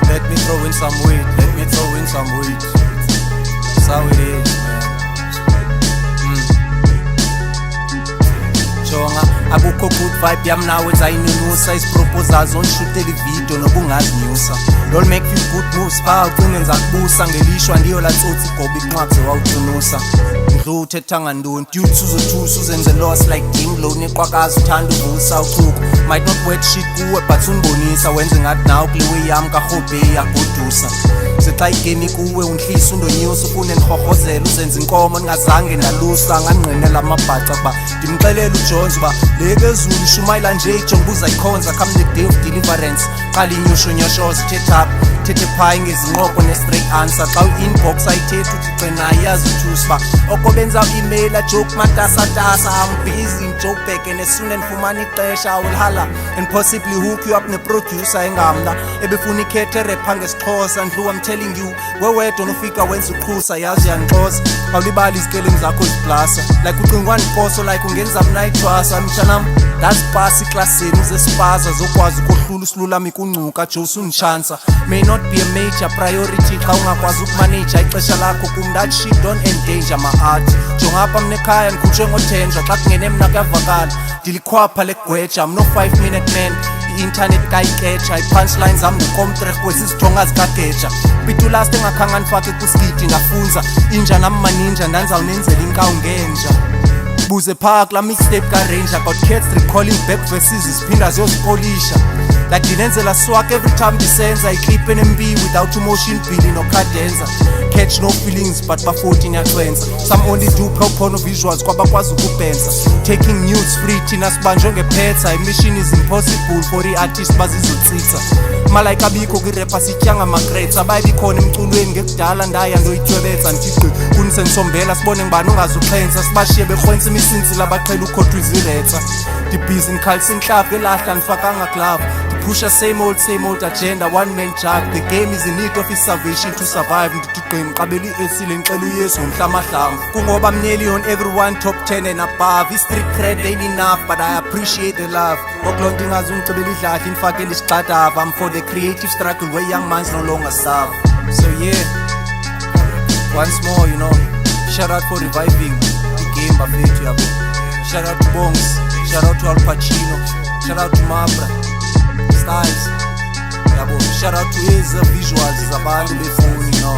Let me throw in some weed, let me throw in some weed. That's how it is, man. Jonga, akukho good vibe yami nawe zayinunusa. Isiproposals onshutela ivideo nobungazinyusa. Don't make you good moves, pha ugcine ngizakubusa. Ngelishwa ndiyo la tsotsi gobi inqwazi wawutunusa. Ndluthe thanga ntoni, dudes uzothusa uzenze loss like Dimlo. Neqwakazi uthanda uvusa uchuku. Might not wet shit kuwe but unibonisa. Wenze ngathi nawe kuliwe yami kaRhobhe yagodusa. Sexa igeni kuwe unhlisa undonyusa. Ufune nihohozela uzenze inkomo ningazange nalusa. Nganqinela amabhaca ba ndimxelela uJones ba leke ezulu shumayela nje ijonga uzayikhonza. Come the day of deliverance qala inyusho nyoshoza thethe phayi ngezinqoko ne-straight answer. Xa u-inbox ayithetha uthi gcina ayazi uthusi ba oko benza u-email ajoke matasatasa. I'm busy Joburg and as soon ndifumana ixesha I will holla and possibly hook you up ne-producer engamla ebefuna ikhethe repha ngesixhosa. Ndlu I'm telling you wewedwa nofika wenza uqhusa yazi yanixosa. Awulibali izikeling zakho ziplasa like ucinga wandiposo like ungenza mna ithwasa. Mtshanam that's pasi eklasini uzespaza zokwazi ukohlula usilulami kuncuka Jose unishansa. May not be a major priority xa ungakwazi ukumanage ixesha lakho kum. That shit don't endanger my art. Jongapha mnekhaya ndikhutshwe ngothenjwa xa kungene mna kuyavakala ndilikhwapha legweja. I'm no 5-minute man i-internet kayiketsha. I-punchlines zam ngukomtrek kwezizithonga zikageja. Pitulast engakhange ndifake kuskiti ngafunza inja nam maninja ndanzawunenzela inkawu ngenja. Buze phaa kula mixtape ka-Ranger got cats recalling back verses ziphinda ziyozipolisha. Like ndinenzela swag every time ndisenza iklip enembi without emotion billing no cadenza. Catch no feelings but ba-14 yatwenza. Some only do propono visuals kwabakwazi ukubhenza. Taking news free thina sibanjwe ngephetha. I-mission is impossible for i-artist bazizotsitsa. Malayika abikho kwirepa sitya ngamakrets. Abayibikhona emculweni ngekudala ndaya ndoyityebetsa. Ndithigqi kunisendisombela sibone ngibani ungazuxhensa. Sibashiye bekrwensa imisinsi labaqhela ukhothwa iziretsa. Ndibhizi ndikhalisa intlaphu elahla ndifakanga glove. Pusha same old agenda, one man jug. The game is in need of his salvation to survive. Ndidugqi qabeli esile ngixela uYesu ngomhlamahlanga. Kungoba I'm nearly on everyone top 10 and above. Is street cred ain't enough but I appreciate the love. Okulonto ingazungicibela idladla indifakele isixatava. I'm for the creative struggle where young minds no longer serve. So yeah, once more you know, shout out for reviving the game bafethu yabo. Shout out to Bongs, shout out to Al Pacino, shout out to Mabra Styles yabo. Shout out to his visuals zabantu befoni no.